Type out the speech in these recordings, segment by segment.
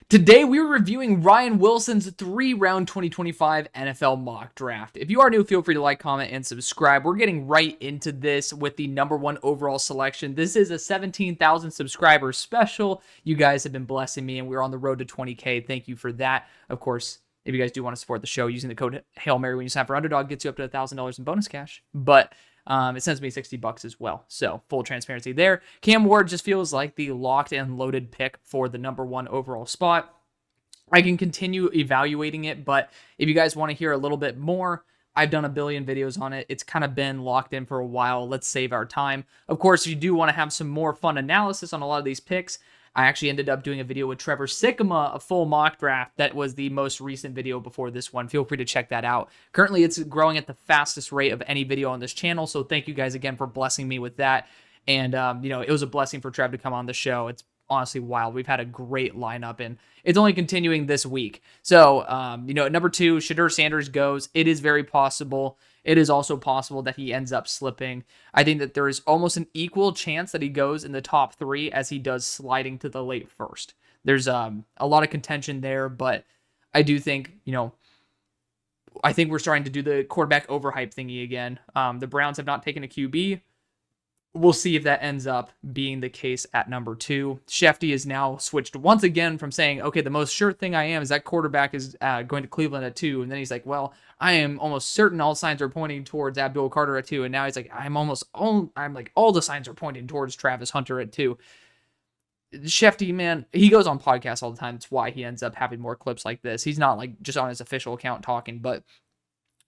Today, we're reviewing Ryan Wilson's 3-round 2025 NFL mock draft. If you are new, feel free to like, comment, and subscribe. We're getting right into this with the number 1 overall selection. This is a 17,000 subscriber special. You guys have been blessing me, and we're on the road to 20K. Thank you for that. Of course, if you guys do want to support the show, using the code HAILMARY when you sign up for UnderDog gets you up to $1,000 in bonus cash. But it sends me $60 as well. So full transparency there. Cam Ward just feels like the locked and loaded pick for the number 1 overall spot. I can continue evaluating it, but if you guys want to hear a little bit more, I've done a billion videos on it. It's kind of been locked in for a while. Let's save our time. Of course, if you do want to have some more fun analysis on a lot of these picks, I actually ended up doing a video with Trevor Sikkema, a full mock draft. That was the most recent video before this one. Feel free to check that out. Currently, it's growing at the fastest rate of any video on this channel, so thank you guys again for blessing me with that. And, it was a blessing for Trev to come on the show. It's honestly wild. We've had a great lineup, and it's only continuing this week. So, at number 2, Shedeur Sanders goes. It is very possible. It is also possible that he ends up slipping. I think that there is almost an equal chance that he goes in the top 3 as he does sliding to the late first. There's a lot of contention there, but I do think, I think we're starting to do the quarterback overhype thingy again. The Browns have not taken a QB. We'll see if that ends up being the case at number 2. Shefty is now switched once again from saying, okay, the most sure thing I am is that quarterback is going to Cleveland at 2. And then he's like, well, I am almost certain all signs are pointing towards Abdul Carter at 2. And now he's like, all the signs are pointing towards Travis Hunter at 2. Shefty, man, he goes on podcasts all the time. That's why he ends up having more clips like this. He's not like just on his official account talking, but,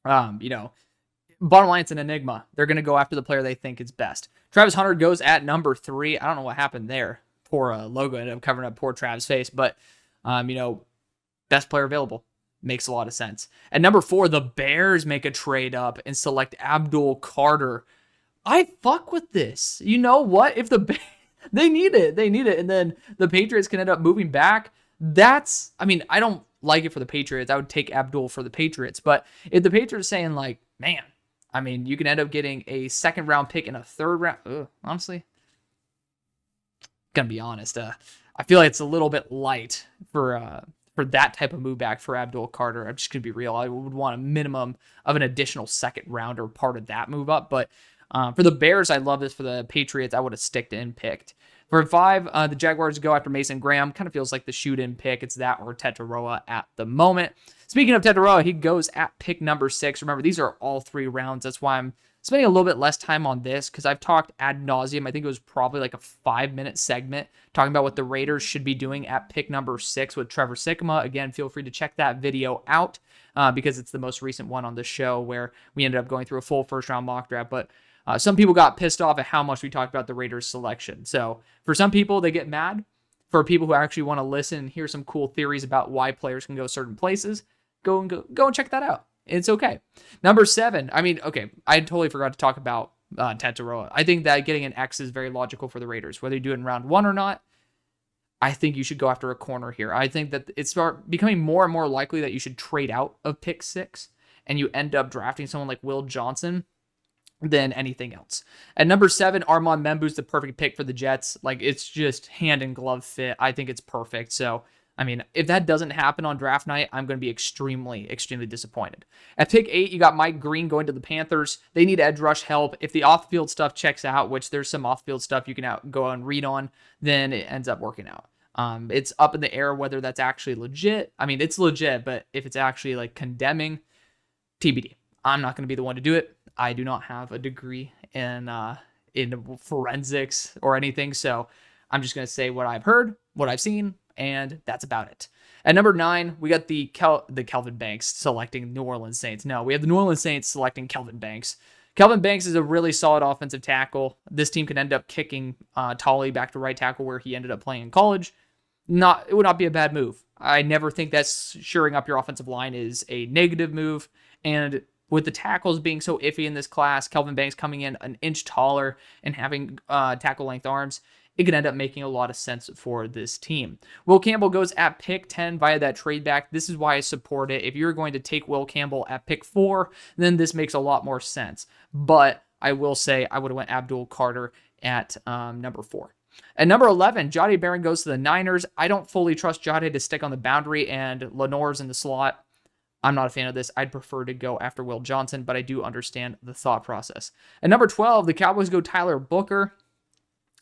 bottom line, it's an enigma. They're going to go after the player they think is best. Travis Hunter goes at number 3. I don't know what happened there. Poor logo ended up covering up poor Travis' face, but, best player available. Makes a lot of sense. At number 4, the Bears make a trade up and select Abdul Carter. I fuck with this. You know what? If they need it. And then the Patriots can end up moving back. I don't like it for the Patriots. I would take Abdul for the Patriots. But if the Patriots are saying like, man, you can end up getting a 2nd round pick in a 3rd round. Honestly, gonna be honest. I feel like it's a little bit light for that type of move back for Abdul Carter. I'm just gonna be real. I would want a minimum of an additional 2nd rounder part of that move up. But for the Bears, I love this. For the Patriots, I would have sticked and picked. For 5, the Jaguars go after Mason Graham. Kind of feels like the shoot-in pick. It's that or Tetaroa at the moment. Speaking of Tetaroa, he goes at pick number 6. Remember, these are all 3 rounds. That's why I'm spending a little bit less time on this, because I've talked ad nauseum. I think it was probably like a 5-minute segment talking about what the Raiders should be doing at pick number 6 with Trevor Sikkema. Again, feel free to check that video out because it's the most recent one on the show where we ended up going through a full first-round mock draft. But some people got pissed off at how much we talked about the Raiders selection. So for some people, they get mad. For people who actually want to listen and hear some cool theories about why players can go certain places, go and check that out. It's okay. Number 7. I totally forgot to talk about Tetaroa. I think that getting an X is very logical for the Raiders. Whether you do it in round 1 or not, I think you should go after a corner here. I think that it's becoming more and more likely that you should trade out of pick 6 and you end up drafting someone like Will Johnson than anything else. At number 7, Armand Membu's the perfect pick for the Jets. It's just hand in glove fit. I think it's perfect. So, if that doesn't happen on draft night, I'm going to be extremely, extremely disappointed. At pick 8, you got Mike Green going to the Panthers. They need edge rush help. If the off-field stuff checks out, which there's some off-field stuff you can go and read on, then it ends up working out. It's up in the air whether that's actually legit. It's legit, but if it's actually condemning, TBD. I'm not going to be the one to do it. I do not have a degree in forensics or anything, so I'm just going to say what I've heard, what I've seen, and that's about it. At number 9, we got the Kelvin Banks selecting New Orleans Saints. No, we have the New Orleans Saints selecting Kelvin Banks. Kelvin Banks is a really solid offensive tackle. This team could end up kicking Tolley back to right tackle where he ended up playing in college. It would not be a bad move. I never think that shoring up your offensive line is a negative move, and with the tackles being so iffy in this class, Kelvin Banks coming in an inch taller and having tackle length arms, it could end up making a lot of sense for this team. Will Campbell goes at pick 10 via that trade back. This is why I support it. If you're going to take Will Campbell at pick 4, then this makes a lot more sense. But I will say I would have went Abdul Carter at number 4. At number 11, Jahdae Barron goes to the Niners. I don't fully trust Jahdae to stick on the boundary, and Lenore's in the slot. I'm not a fan of this. I'd prefer to go after Will Johnson, but I do understand the thought process. At number 12, the Cowboys go Tyler Booker.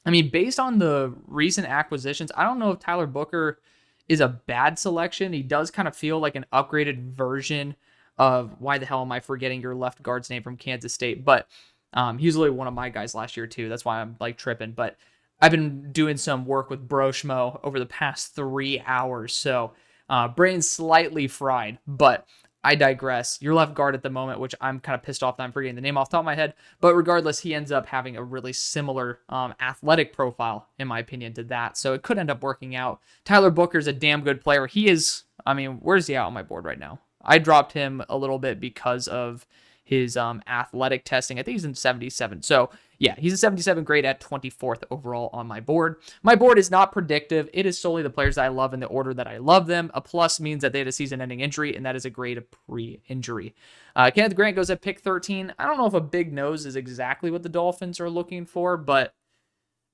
I mean, based on the recent acquisitions, I don't know if Tyler Booker is a bad selection. He does kind of feel like an upgraded version of, why the hell am I forgetting your left guard's name from Kansas State? But he was really one of my guys last year too. That's why I'm like tripping. But I've been doing some work with Broshmo over the past 3 hours. So brain's slightly fried, but I digress. Your left guard at the moment, which I'm kind of pissed off that I'm forgetting the name off the top of my head. But regardless, he ends up having a really similar athletic profile, in my opinion, to that. So it could end up working out. Tyler Booker's a damn good player. He is, I mean, where's he out on my board right now? I dropped him a little bit because of his athletic testing. I think he's in 77. So yeah, he's a 77 grade at 24th overall on my board. My board is not predictive. It is solely the players that I love in the order that I love them. A plus means that they had a season-ending injury, and that is a grade of pre-injury. Kenneth Grant goes at pick 13. I don't know if a big nose is exactly what the Dolphins are looking for, but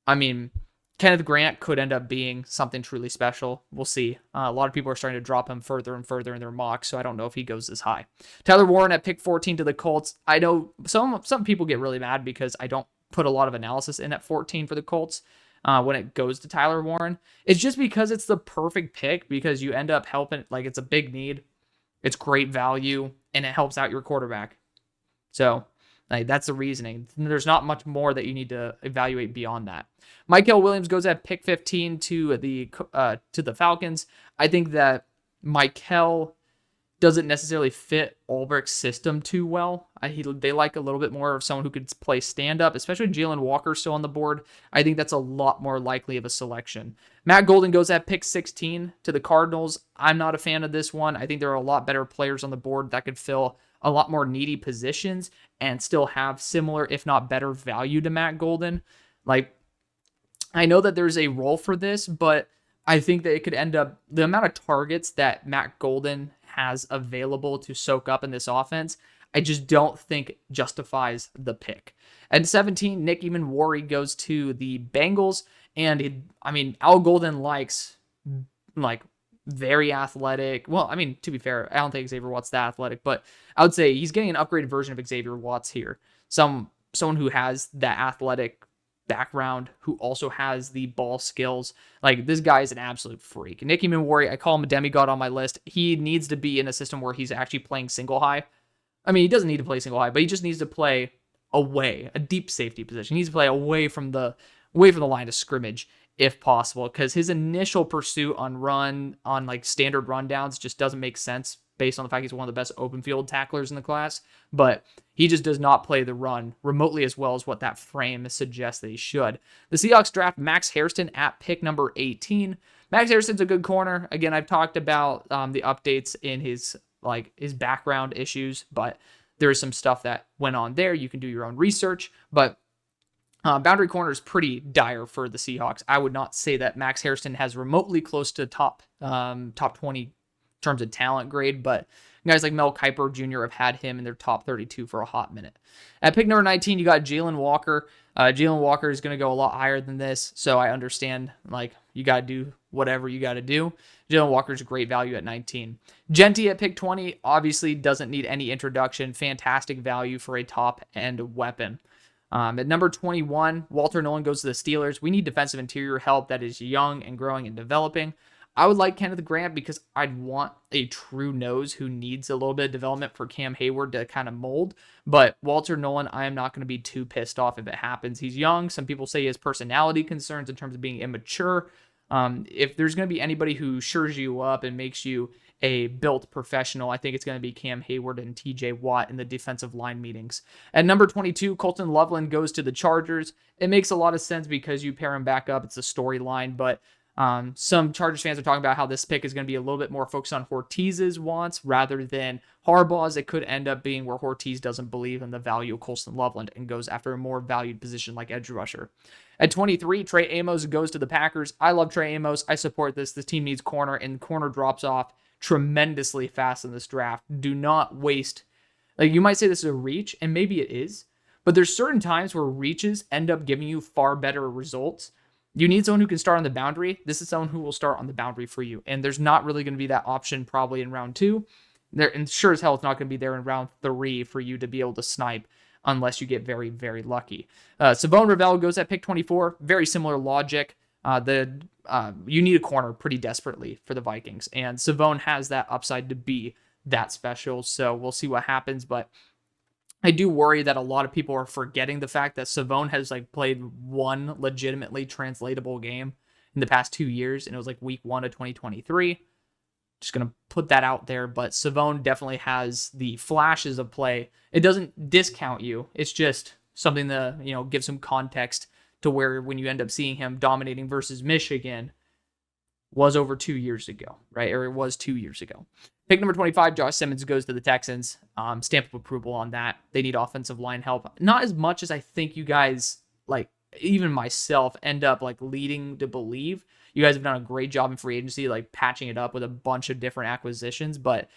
I mean, Kenneth Grant could end up being something truly special. We'll see. A lot of people are starting to drop him further and further in their mocks, so I don't know if he goes this high. Tyler Warren at pick 14 to the Colts. I know some people get really mad because I don't put a lot of analysis in at 14 for the Colts when it goes to Tyler Warren. It's just because it's the perfect pick, because you end up helping, like, it's a big need, it's great value, and it helps out your quarterback. So like, that's the reasoning. There's not much more that you need to evaluate beyond that. Michael Williams goes at pick 15 to the Falcons. I think that Michael doesn't necessarily fit Ulbricht's system too well. They like a little bit more of someone who could play stand-up, especially Jalen Walker still on the board. I think that's a lot more likely of a selection. Matt Golden goes at pick 16 to the Cardinals. I'm not a fan of this one. I think there are a lot better players on the board that could fill a lot more needy positions and still have similar, if not better, value to Matt Golden. Like, I know that there's a role for this, but I think that it could end up, the amount of targets that Matt Golden has available to soak up in this offense, I just don't think justifies the pick. At 17, Nick Eamon-Worry goes to the Bengals, and Al Golden likes, like, very athletic. Well, I mean, to be fair, I don't think Xavier Watt's that athletic, but I would say he's getting an upgraded version of Xavier Watts here. Someone who has that athletic background, who also has the ball skills. Like, this guy is an absolute freak. Nick Eamon-Worry, I call him a demigod on my list. He needs to be in a system where he's actually playing single high. I mean, he doesn't need to play single high, but he just needs to play away, a deep safety position. He needs to play away from the line of scrimmage, if possible, because his initial pursuit on like standard rundowns just doesn't make sense based on the fact he's one of the best open field tacklers in the class. But he just does not play the run remotely as well as what that frame suggests that he should. The Seahawks draft Max Hairston at pick number 18. Max Hairston's a good corner. Again, I've talked about the updates in his background issues, but there's some stuff that went on there. You can do your own research, but boundary corner is pretty dire for the Seahawks. I would not say that Max Hairston has remotely close to top 20 in terms of talent grade, but guys like Mel Kiper Jr. have had him in their top 32 for a hot minute. At pick number 19, you got Jalen Walker. Jalen Walker is going to go a lot higher than this, so I understand, like, you got to do whatever you got to do. Jalen Walker's a great value at 19. Genty at pick 20 obviously doesn't need any introduction. Fantastic value for a top-end weapon. At number 21, Walter Nolan goes to the Steelers. We need defensive interior help that is young and growing and developing. I would like Kenneth Grant because I'd want a true nose who needs a little bit of development for Cam Hayward to kind of mold. But Walter Nolan, I am not going to be too pissed off if it happens. He's young. Some people say he has personality concerns in terms of being immature. If there's going to be anybody who shores you up and makes you a built professional, I think it's going to be Cam Hayward and TJ Watt in the defensive line meetings. At number 22, Colton Loveland goes to the Chargers. It makes a lot of sense because you pair him back up. It's a storyline, but some Chargers fans are talking about how this pick is going to be a little bit more focused on Ortiz's wants rather than Harbaugh's. It could end up being where Ortiz doesn't believe in the value of Colston Loveland and goes after a more valued position like edge rusher. At 23, Trey Amos goes to the Packers. I love Trey Amos. I support this. This team needs corner, and corner drops off tremendously fast in this draft. Do not waste. Like, you might say this is a reach, and maybe it is, but there's certain times where reaches end up giving you far better results you need someone who can start on the boundary. This is someone who will start on the boundary for you. And there's not really going to be that option probably in round 2. And sure as hell it's not going to be there in round 3 for you to be able to snipe unless you get very, very lucky. Savone Ravel goes at pick 24. Very similar logic. You need a corner pretty desperately for the Vikings. And Savone has that upside to be that special. So we'll see what happens. But I do worry that a lot of people are forgetting the fact that Savone has played one legitimately translatable game in the past 2 years. And it was week 1 of 2023. Just going to put that out there, but Savone definitely has the flashes of play. It doesn't discount you. It's just something to, give some context to where when you end up seeing him dominating versus Michigan was over 2 years ago, right? Or it was 2 years ago. Pick number 25, Josh Simmons goes to the Texans. Stamp of approval on that. They need offensive line help. Not as much as I think you guys, even myself, end up leading to believe. You guys have done a great job in free agency, patching it up with a bunch of different acquisitions, but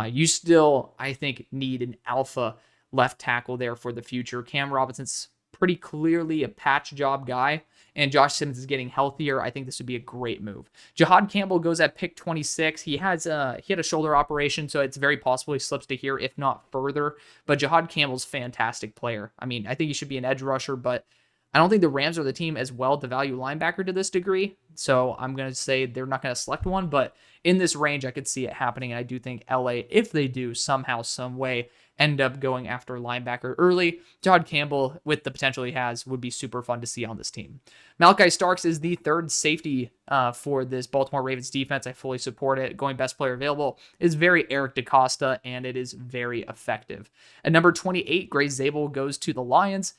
you still, I think, need an alpha left tackle there for the future. Cam Robinson's pretty clearly a patch job guy, and Josh Simmons is getting healthier. I think this would be a great move. Jahad Campbell goes at pick 26. He had a shoulder operation, so it's very possible he slips to here, if not further. But Jahad Campbell's a fantastic player. I mean, I think he should be an edge rusher, but I don't think the Rams are the team as well to value linebacker to this degree. So I'm going to say they're not going to select one, but in this range, I could see it happening. And I do think LA, if they do somehow, some way, end up going after linebacker early, Jahad Campbell, with the potential he has, would be super fun to see on this team. Malachi Starks is the third safety for this Baltimore Ravens defense. I fully support it. Going best player available is very Eric DaCosta, and it is very effective. At number 28, Gray Zabel goes to the Lions.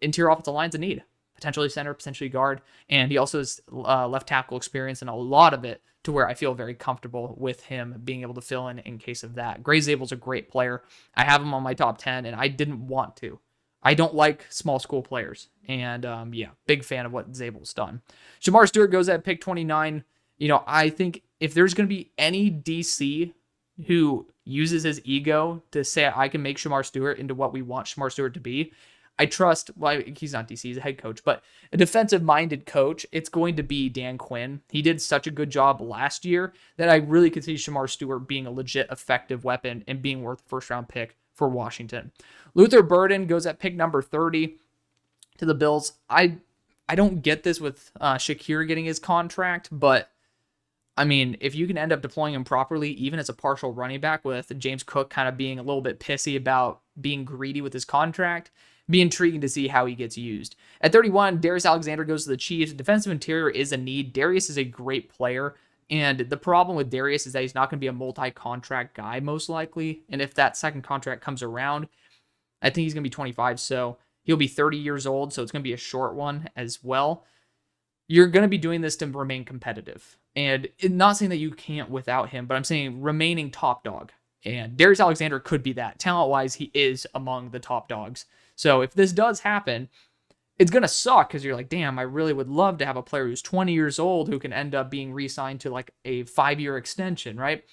Interior offensive line's a need. Potentially center, potentially guard. And he also has left tackle experience, and a lot of it to where I feel very comfortable with him being able to fill in case of that. Gray Zabel's a great player. I have him on my top 10, and I didn't want to. I don't like small school players. And big fan of what Zabel's done. Shamar Stewart goes at pick 29. I think if there's going to be any DC who uses his ego to say, I can make Shamar Stewart into what we want Shamar Stewart to be, I trust, he's not DC, he's a head coach, but a defensive-minded coach, it's going to be Dan Quinn. He did such a good job last year that I really could see Shamar Stewart being a legit effective weapon and being worth a first-round pick for Washington. Luther Burden goes at pick number 30 to the Bills. I don't get this with Shakir getting his contract, but I mean, if you can end up deploying him properly, even as a partial running back with James Cook kind of being a little bit pissy about being greedy with his contract, be intriguing to see how he gets used. At 31, Darius Alexander goes to the Chiefs. Defensive interior is a need. Darius is a great player, and the problem with Darius is that he's not going to be a multi-contract guy, most likely, and if that second contract comes around, I think he's going to be 25, so he'll be 30 years old, so it's going to be a short one as well. You're going to be doing this to remain competitive, and not saying that you can't without him, but I'm saying remaining top dog, and Darius Alexander could be that. Talent-wise, he is among the top dogs. So if this does happen, it's going to suck because you're like, damn, I really would love to have a player who's 20 years old who can end up being re-signed to a 5-year extension, right?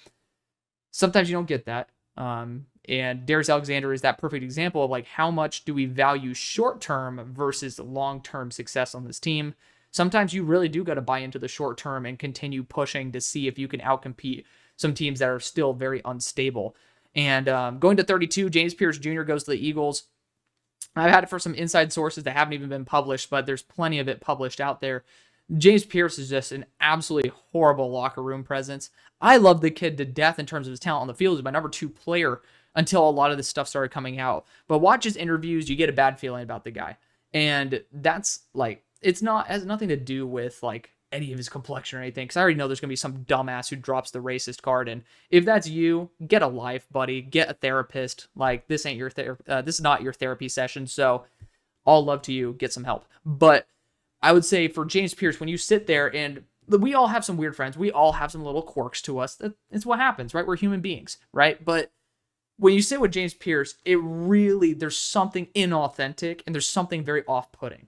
Sometimes you don't get that. And Darius Alexander is that perfect example of how much do we value short-term versus long-term success on this team. Sometimes you really do got to buy into the short-term and continue pushing to see if you can outcompete some teams that are still very unstable. And going to 32, James Pierce Jr. goes to the Eagles. I've had it for some inside sources that haven't even been published, but there's plenty of it published out there. James Pierce is just an absolutely horrible locker room presence. I love the kid to death in terms of his talent on the field. He's my number 2 player until a lot of this stuff started coming out. But watch his interviews, you get a bad feeling about the guy. And that's has nothing to do with any of his complexion or anything, because I already know there's going to be some dumbass who drops the racist card, and if that's you, get a life, buddy. Get a therapist. This ain't your this is not your therapy session, so all love to you. Get some help. But I would say for James Pierce, when you sit there, and we all have some weird friends, we all have some little quirks to us. It's what happens, right? We're human beings, right? But when you sit with James Pierce, there's something inauthentic, and there's something very off-putting.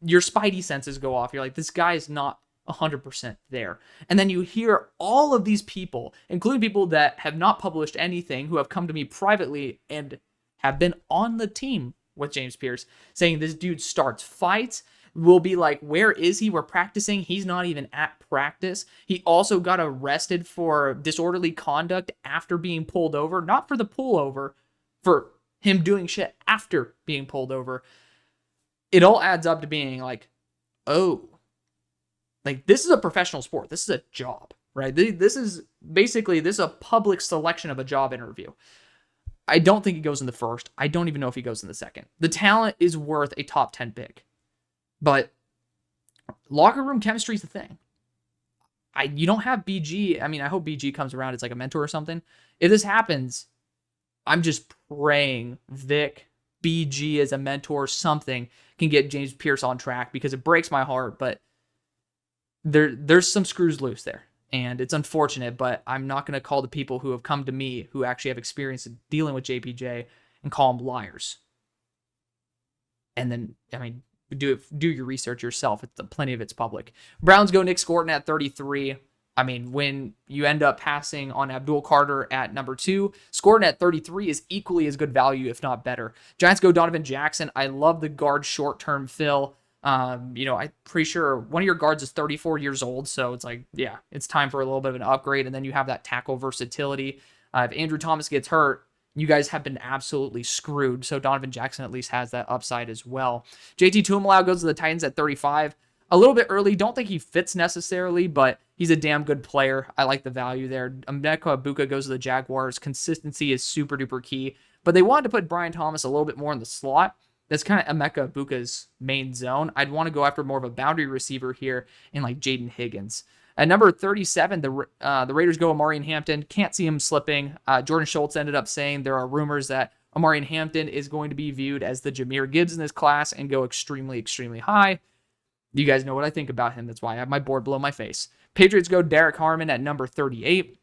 Your spidey senses go off. You're like, this guy is not 100% there. And then you hear all of these people, including people that have not published anything, who have come to me privately and have been on the team with James Pierce, saying this dude starts fights. will be like, where is he? We're practicing. He's not even at practice. He also got arrested for disorderly conduct after being pulled over, not for the pullover, for him doing shit after being pulled over. It all adds up to being like, oh, like this is a professional sport. This is a job, right? This is a public selection of a job interview. I don't think he goes in the first. I don't even know if he goes in the second. The talent is worth a top 10 pick. But locker room chemistry is the thing. You don't have BG. I mean, I hope BG comes around as like a mentor or something. If this happens, I'm just praying Vic, BG as a mentor, something can get James Pierce on track, because it breaks my heart, but there's some screws loose there. And it's unfortunate, but I'm not going to call the people who have come to me who actually have experience in dealing with JPJ and call them liars. And then, I mean, do your research yourself. Plenty of it's public. Browns go Nick Scorton at 33. I mean, when you end up passing on Abdul Carter at number 2, Scorton at 33 is equally as good value, if not better. Giants go Donovan Jackson. I love the guard short-term fill. I'm pretty sure one of your guards is 34 years old, so it's like, yeah, it's time for a little bit of an upgrade, and then you have that tackle versatility. If Andrew Thomas gets hurt, you guys have been absolutely screwed, so Donovan Jackson at least has that upside as well. JT Tuimoloau goes to the Titans at 35. A little bit early. Don't think he fits necessarily, but he's a damn good player. I like the value there. Emeka Egbuka goes to the Jaguars. Consistency is super duper key, but they wanted to put Brian Thomas a little bit more in the slot. That's kind of Emeka Egbuka's main zone. I'd want to go after more of a boundary receiver here in like Jaden Higgins. At number 37, the Raiders go Amari Hampton. Can't see him slipping. Jordan Schultz ended up saying there are rumors that Amari Hampton is going to be viewed as the Jahmyr Gibbs in this class and go extremely, extremely high. You guys know what I think about him. That's why I have my board below my face. Patriots go Derek Harmon at number 38.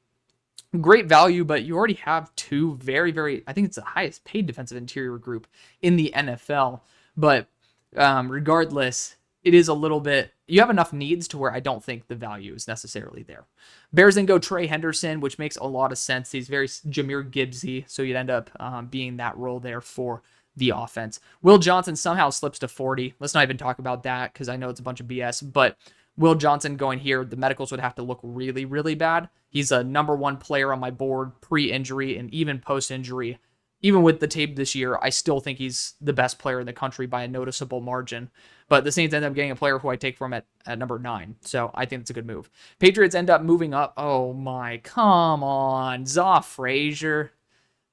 Great value, but you already have two very, very, I think it's the highest paid defensive interior group in the NFL. But regardless, it is a little bit, you have enough needs to where I don't think the value is necessarily there. Bears then go Trey Henderson, which makes a lot of sense. He's very Jahmyr Gibbsy, so you'd end up being that role there for the offense. Will Johnson somehow slips to 40. Let's not even talk about that because I know it's a bunch of BS, but Will Johnson going here, the medicals would have to look really, really bad. He's a number 1 player on my board pre-injury and even post-injury. Even with the tape this year, I still think he's the best player in the country by a noticeable margin. But the Saints end up getting a player who I take from at number 9. So I think it's a good move. Patriots end up moving up. Oh my, come on. Zaw Frazier.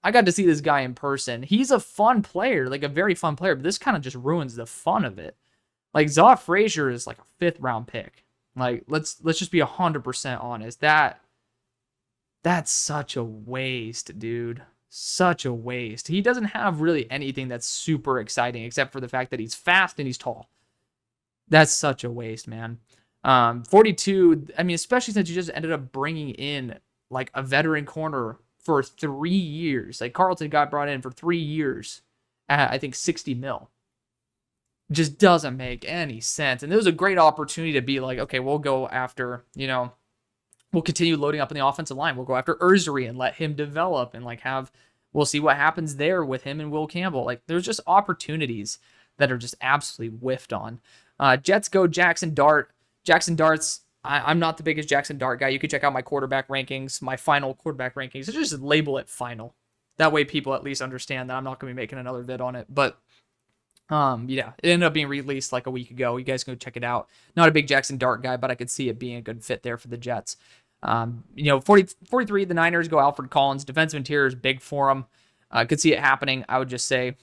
I got to see this guy in person. He's a fun player, like a very fun player, but this kind of just ruins the fun of it. Like Zaw Frazier is like a 5th round pick. Like let's just be 100% honest. That's such a waste, dude. Such a waste. He doesn't have really anything that's super exciting except for the fact that he's fast and he's tall. That's such a waste, man. 42, I mean, especially since you just ended up bringing in like a veteran corner for 3 years. Like Carlton got brought in for 3 years at, I think, 60 mil. Just doesn't make any sense. And it was a great opportunity to be like, okay, we'll go after, we'll continue loading up in the offensive line. We'll go after Ursary and let him develop and we'll see what happens there with him and Will Campbell. Like there's just opportunities that are just absolutely whiffed on. Jets go Jackson Dart. Jackson Dart's, I'm not the biggest Jackson Dart guy. You can check out my quarterback rankings, my final quarterback rankings. So just label it final. That way people at least understand that I'm not going to be making another vid on it. But yeah, it ended up being released like a week ago. You guys can go check it out. Not a big Jackson Dart guy, but I could see it being a good fit there for the Jets. 43, the Niners go Alfred Collins. Defensive interior is big for him. Could see it happening. I would just say,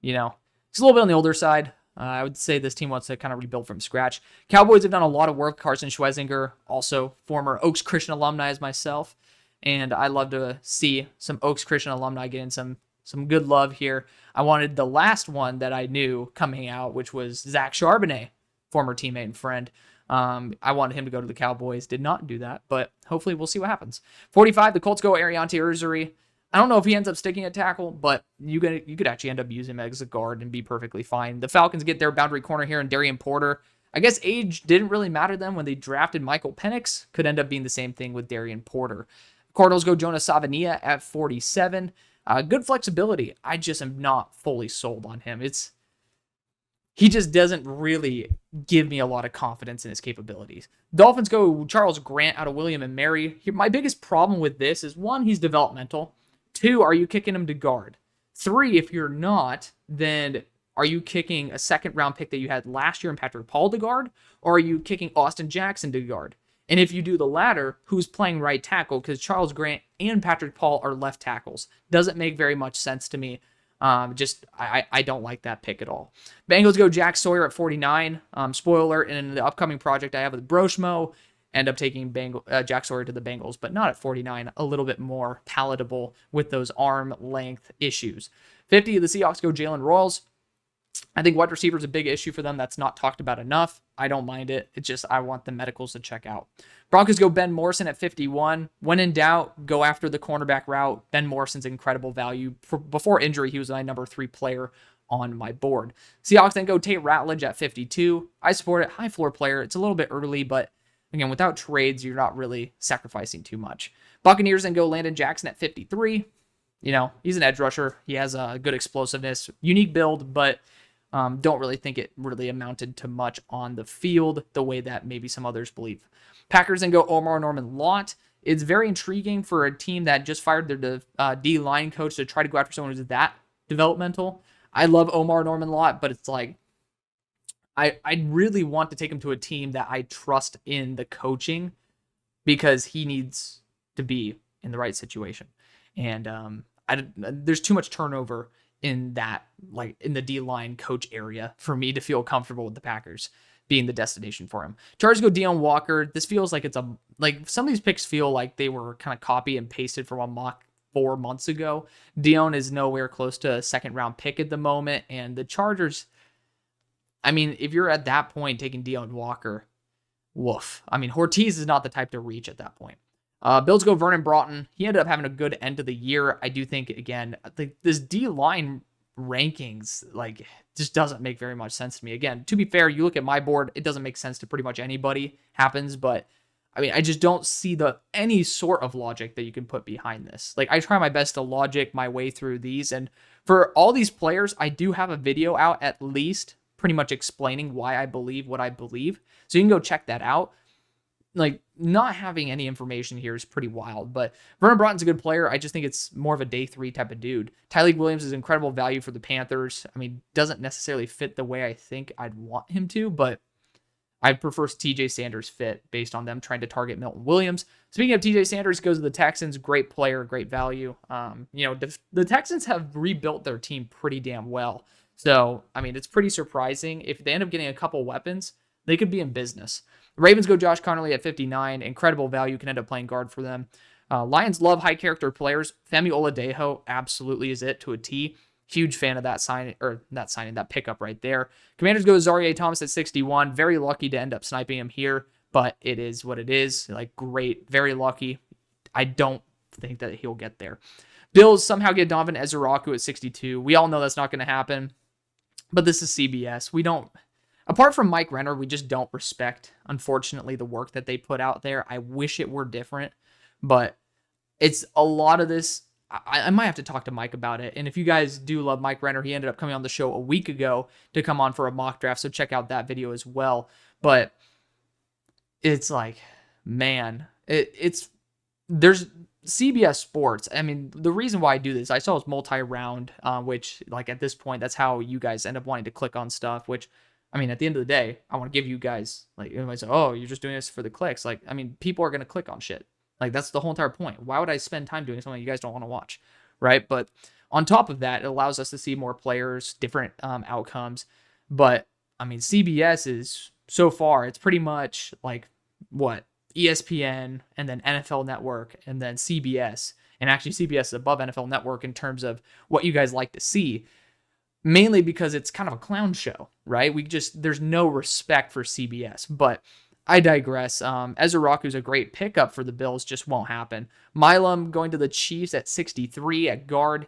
it's a little bit on the older side. I would say this team wants to kind of rebuild from scratch. Cowboys have done a lot of work. Carson Schwezinger, also former Oaks Christian alumni as myself. And I love to see some Oaks Christian alumni getting some good love here. I wanted the last one that I knew coming out, which was Zach Charbonnet, former teammate and friend. I wanted him to go to the Cowboys. Did not do that, but hopefully we'll see what happens. 45, the Colts go Ariante Ursary. I don't know if he ends up sticking at tackle, but you could actually end up using him as a guard and be perfectly fine. The Falcons get their boundary corner here in Darian Porter. I guess age didn't really matter to them when they drafted Michael Penix. Could end up being the same thing with Darian Porter. Cardinals go Jonas Savania at 47. Good flexibility. I just am not fully sold on him. he just doesn't really give me a lot of confidence in his capabilities. Dolphins go Charles Grant out of William and Mary. My biggest problem with this is, one, he's developmental. Two, are you kicking him to guard? Three, if you're not, then are you kicking a second round pick that you had last year in Patrick Paul to guard? Or are you kicking Austin Jackson to guard? And if you do the latter, who's playing right tackle? Because Charles Grant and Patrick Paul are left tackles. Doesn't make very much sense to me. I don't like that pick at all. Bengals go Jack Sawyer at 49. Spoiler alert, in the upcoming project I have with Broshmo, end up taking Jack Sawyer to the Bengals, but not at 49. A little bit more palatable with those arm length issues. 50, the Seahawks go Jalen Royals. I think wide receiver is a big issue for them. That's not talked about enough. I don't mind it. It's just I want the medicals to check out. Broncos go Ben Morrison at 51. When in doubt, go after the cornerback route. Ben Morrison's incredible value. Before injury, he was my number 3 player on my board. Seahawks then go Tate Ratledge at 52. I support it. High floor player. It's a little bit early, but again, without trades, you're not really sacrificing too much. Buccaneers then go Landon Jackson at 53. He's an edge rusher. He has a good explosiveness, unique build, but don't really think it really amounted to much on the field the way that maybe some others believe. Packers then go Omar Norman Lott. It's very intriguing for a team that just fired their D-line coach to try to go after someone who's that developmental. I love Omar Norman Lott, but it's like I really want to take him to a team that I trust in the coaching, because he needs to be in the right situation. And there's too much turnover in that, like in the D-line coach area, for me to feel comfortable with the Packers being the destination for him. Chargers go Deion Walker. This feels like some of these picks feel like they were kind of copy and pasted from a mock 4 months ago. Deion is nowhere close to a second round pick at the moment. And the Chargers, I mean, if you're at that point taking Deion Walker, woof. I mean, Ortiz is not the type to reach at that point. Bills go Vernon Broughton. He ended up having a good end of the year. I do think, again, this D-line rankings, just doesn't make very much sense to me. Again, to be fair, you look at my board, it doesn't make sense to pretty much anybody. Happens, but I mean, I just don't see any sort of logic that you can put behind this. I try my best to logic my way through these, and for all these players, I do have a video out at least pretty much explaining why I believe what I believe. So you can go check that out. Not having any information here is pretty wild, but Vernon Broughton's a good player. I just think it's more of a day 3 type of dude. Tyreek Williams is incredible value for the Panthers. I mean, doesn't necessarily fit the way I think I'd want him to, but I prefer TJ Sanders fit based on them trying to target Milton Williams. Speaking of TJ Sanders, goes to the Texans. Great player, great value. The Texans have rebuilt their team pretty damn well. So, I mean, it's pretty surprising. If they end up getting a couple weapons, they could be in business. Ravens go Josh Connolly at 59. Incredible value, can end up playing guard for them. Lions love high character players. Femi Oladejo absolutely is it to a T. Huge fan of that pickup right there. Commanders go Zaire Thomas at 61. Very lucky to end up sniping him here, but it is what it is. Great, very lucky. I don't think that he'll get there. Bills somehow get Donovan Ezeraku at 62. We all know that's not going to happen, but this is CBS. Apart from Mike Renner, we just don't respect, unfortunately, the work that they put out there. I wish it were different, but it's a lot of this. I might have to talk to Mike about it. And if you guys do love Mike Renner, he ended up coming on the show a week ago to come on for a mock draft, so check out that video as well. But it's there's CBS Sports. I mean, the reason why I do this, I saw it's multi-round, which at this point, that's how you guys end up wanting to click on stuff, which, I mean, at the end of the day, I want to give you guys, everybody say, oh, you're just doing this for the clicks. People are going to click on shit. That's the whole entire point. Why would I spend time doing something you guys don't want to watch, right? But on top of that, it allows us to see more players, different outcomes. But, I mean, CBS is, so far, it's pretty much ESPN, and then NFL Network, and then CBS. And actually, CBS is above NFL Network in terms of what you guys like to see. Mainly because it's kind of a clown show, right? There's no respect for CBS, but I digress. Ezeraku's a great pickup for the Bills, just won't happen. Milam going to the Chiefs at 63 at guard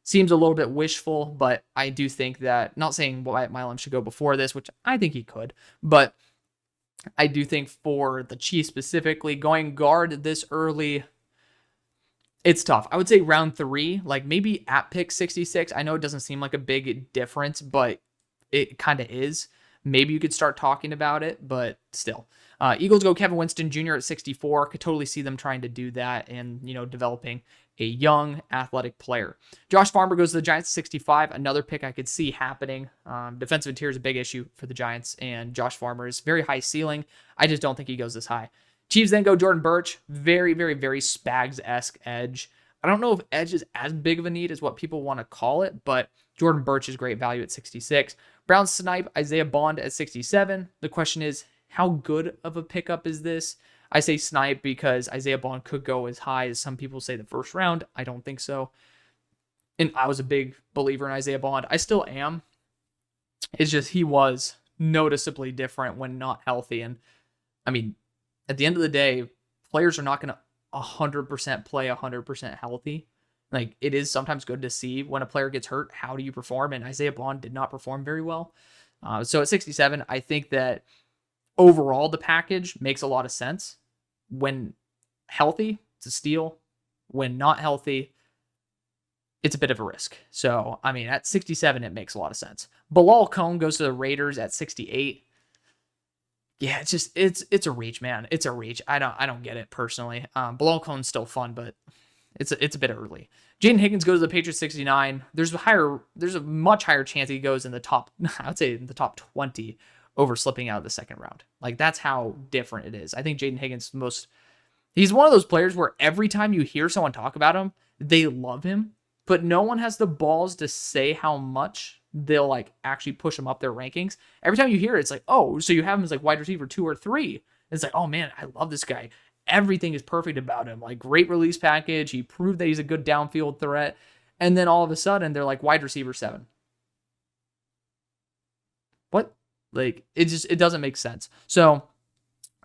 seems a little bit wishful, but I do think that, not saying Wyatt Milam should go before this, which I think he could, but I do think for the Chiefs specifically, going guard this early, it's tough. I would say round 3, maybe at pick 66. I know it doesn't seem like a big difference, but it kind of is. Maybe you could start talking about it, but still. Eagles go Kevin Winston Jr. at 64. Could totally see them trying to do that and, developing a young athletic player. Josh Farmer goes to the Giants at 65. Another pick I could see happening. Defensive interior is a big issue for the Giants, and Josh Farmer is very high ceiling. I just don't think he goes this high. Chiefs then go Jordan Birch. Very, very, very Spags-esque edge. I don't know if edge is as big of a need as what people want to call it, but Jordan Birch is great value at 66. Browns snipe Isaiah Bond at 67. The question is, how good of a pickup is this? I say snipe because Isaiah Bond could go as high as some people say the first round. I don't think so. And I was a big believer in Isaiah Bond. I still am. It's just he was noticeably different when not healthy. And I mean, at the end of the day, players are not going to 100% play 100% healthy. Like, it is sometimes good to see when a player gets hurt, how do you perform? And Isaiah Bond did not perform very well. So at 67, I think that overall the package makes a lot of sense. When healthy, it's a steal. When not healthy, it's a bit of a risk. So, I mean, at 67, it makes a lot of sense. Bilal Cohn goes to the Raiders at 68. Yeah, it's just, it's a reach, man. It's a reach. I don't get it personally. Bilal Cohn's still fun, but it's a bit early. Jaden Higgins goes to the Patriots 69. There's a much higher chance he goes in the top, I would say in the top 20 over slipping out of the second round. Like, that's how different it is. I think Jaden Higgins he's one of those players where every time you hear someone talk about him, they love him, but no one has the balls to say how much they'll like actually push him up their rankings. Every time you hear it, it's like, oh, so you have him as like wide receiver 2 or 3. It's like, oh man, I love this guy. Everything is perfect about him. Like, great release package. He proved that he's a good downfield threat. And then all of a sudden they're like wide receiver 7. What? Like, it doesn't make sense. So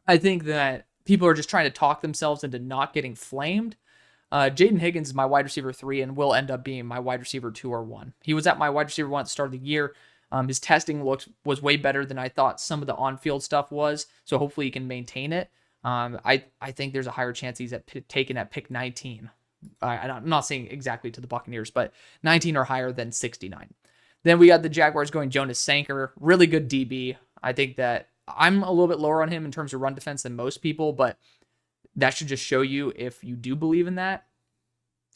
I think that people are just trying to talk themselves into not getting flamed. Jaden Higgins is my wide receiver 3 and will end up being my wide receiver 2 or 1. He was at my wide receiver 1 at the start of the year. His testing was way better than I thought some of the on-field stuff was. So hopefully he can maintain it. I think there's a higher chance he's taken at pick 19. I'm not saying exactly to the Buccaneers, but 19 or higher than 69. Then we got the Jaguars going Jonas Sanker, really good DB. I think that I'm a little bit lower on him in terms of run defense than most people, but that should just show you, if you do believe in that,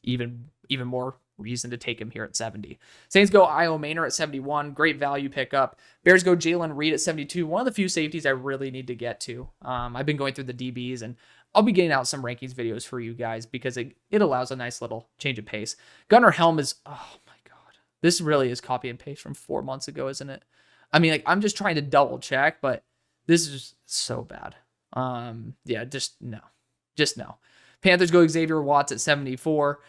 even more reason to take him here at 70. Saints go Io Maynor at 71. Great value pickup. Bears go Jalen Reed at 72. One of the few safeties I really need to get to. I've been going through the DBs, and I'll be getting out some rankings videos for you guys because it allows a nice little change of pace. Gunnar Helm is, oh my God. This really is copy and paste from 4 months ago, isn't it? I mean, like, I'm just trying to double check, but this is so bad. Yeah, just no. Just no. Panthers go Xavier Watts at 74.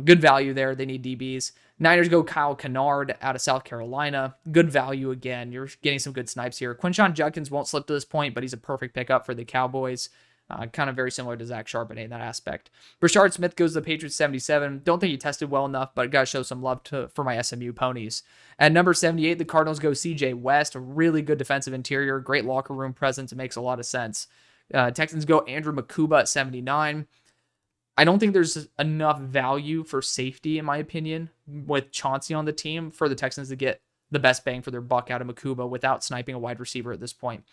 Good value there. They need DBs. Niners go Kyle Kennard out of South Carolina. Good value again. You're getting some good snipes here. Quinshon Judkins won't slip to this point, but he's a perfect pickup for the Cowboys. Kind of very similar to Zach Charbonnet in that aspect. Brashard Smith goes to the Patriots 77. Don't think he tested well enough, but got to show some love for my SMU ponies. At number 78, the Cardinals go CJ West. A really good defensive interior. Great locker room presence. It makes a lot of sense. Texans go Andrew Makuba at 79. I don't think there's enough value for safety, in my opinion, with Chauncey on the team for the Texans to get the best bang for their buck out of Makuba without sniping a wide receiver at this point.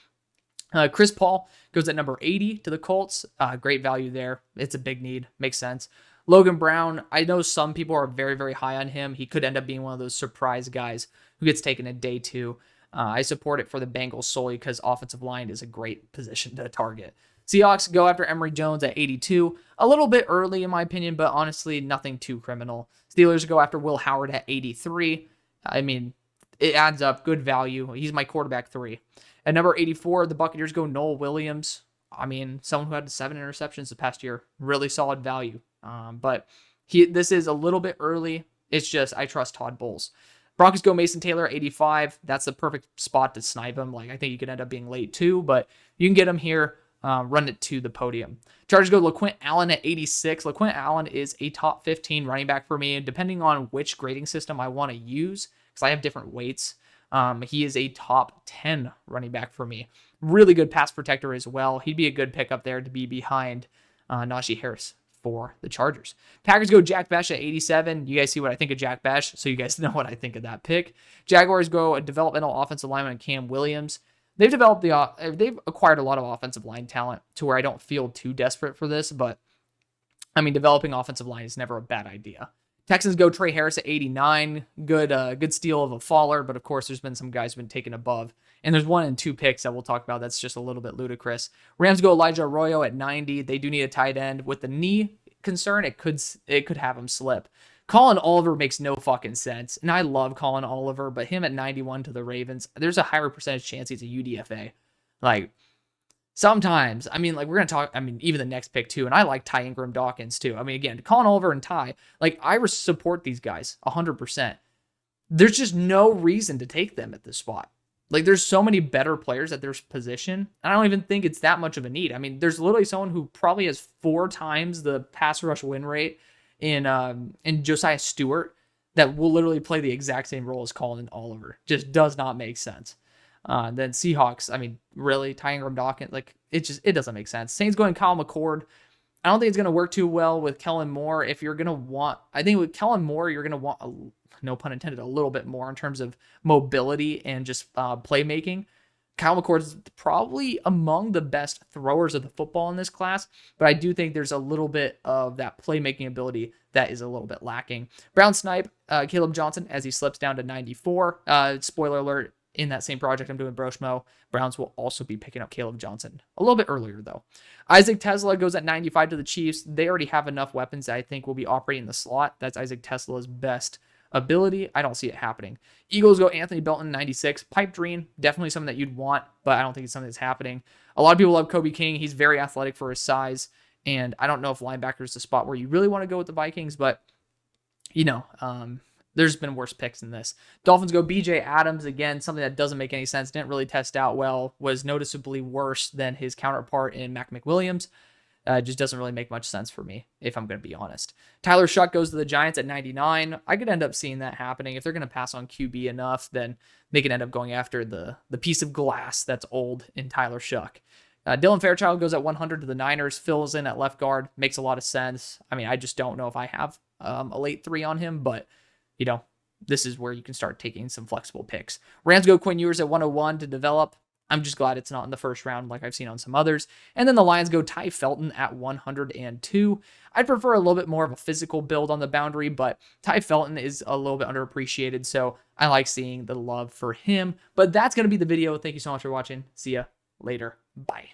Chris Paul goes at number 80 to the Colts. Great value there. It's a big need. Makes sense. Logan Brown, I know some people are very, very high on him. He could end up being one of those surprise guys who gets taken at day 2. I support it for the Bengals solely because offensive line is a great position to target. Seahawks go after Emory Jones at 82. A little bit early, in my opinion, but honestly, nothing too criminal. Steelers go after Will Howard at 83. I mean, it adds up. Good value. He's my quarterback 3. At number 84, the Buccaneers go Noel Williams. I mean, someone who had 7 interceptions the past year. Really solid value. But this is a little bit early. It's just, I trust Todd Bowles. Broncos go Mason Taylor at 85. That's the perfect spot to snipe him. Like, I think you could end up being late too, but you can get him here. Run it to the podium. Chargers go LaQuint Allen at 86. LaQuint Allen is a top 15 running back for me, and depending on which grading system I want to use, because I have different weights, he is a top 10 running back for me. Really good pass protector as well. He'd be a good pickup there to be behind Najee Harris for the Chargers. Packers go Jack Bech at 87. You guys see what I think of Jack Bech, so you guys know what I think of that pick. Jaguars go a developmental offensive lineman, Cam Williams. They've acquired a lot of offensive line talent to where I don't feel too desperate for this, but I mean, developing offensive line is never a bad idea. Texans go Trey Harris at 89. Good steal of a faller, but of course there's been some guys who've been taken above. And there's 1 and 2 picks that we'll talk about that's just a little bit ludicrous. Rams go Elijah Arroyo at 90. They do need a tight end. With the knee concern, it could have him slip. Colin Oliver makes no fucking sense. And I love Colin Oliver, but him at 91 to the Ravens, there's a higher percentage chance he's a UDFA. Like, sometimes, I mean, like, we're going to talk, I mean, even the next pick, too. And I like Ty Ingram Dawkins, too. I mean, again, Colin Oliver and Ty, like, I support these guys 100%. There's just no reason to take them at this spot. Like, there's so many better players at their position. I don't even think it's that much of a need. I mean, there's literally someone who probably has 4 times the pass rush win rate in Josiah Stewart that will literally play the exact same role as Colin Oliver. Just does not make sense. Then Seahawks, I mean, really, Ty Ingram Dawkins, like, it doesn't make sense. Saints going Kyle McCord. I don't think it's going to work too well with Kellen Moore. If you're going to want, I think with Kellen Moore, you're going to want, no pun intended, a little bit more in terms of mobility and just playmaking. Kyle McCord is probably among the best throwers of the football in this class, but I do think there's a little bit of that playmaking ability that is a little bit lacking. Brown snipe Caleb Johnson as he slips down to 94. Spoiler alert, in that same project I'm doing Broshmo, Browns will also be picking up Caleb Johnson a little bit earlier, though. Isaac Tesla goes at 95 to the Chiefs. They already have enough weapons that I think will be operating in the slot. That's Isaac Tesla's best ability. I don't see it happening. Eagles go Anthony Belton, 96. Pipe dream, definitely something that you'd want, but I don't think it's something that's happening. A lot of people love Kobe King. He's very athletic for his size, and I don't know if linebacker is the spot where you really want to go with the Vikings, but, you know, there's been worse picks than this. Dolphins go BJ Adams. Again, something that doesn't make any sense. Didn't really test out well. Was noticeably worse than his counterpart in Mac McWilliams. Just doesn't really make much sense for me, if I'm going to be honest. Tyler Shuck goes to the Giants at 99. I could end up seeing that happening. If they're going to pass on QB enough, then they can end up going after the piece of glass that's old in Tyler Shuck. Dylan Fairchild goes at 100 to the Niners, fills in at left guard. Makes a lot of sense. I mean, I just don't know if I have a late 3 on him, but, you know, this is where you can start taking some flexible picks. Rams go Quinn Ewers at 101 to develop. I'm just glad it's not in the first round like I've seen on some others. And then the Lions go Ty Felton at 102. I'd prefer a little bit more of a physical build on the boundary, but Ty Felton is a little bit underappreciated, so I like seeing the love for him. But that's going to be the video. Thank you so much for watching. See ya later. Bye.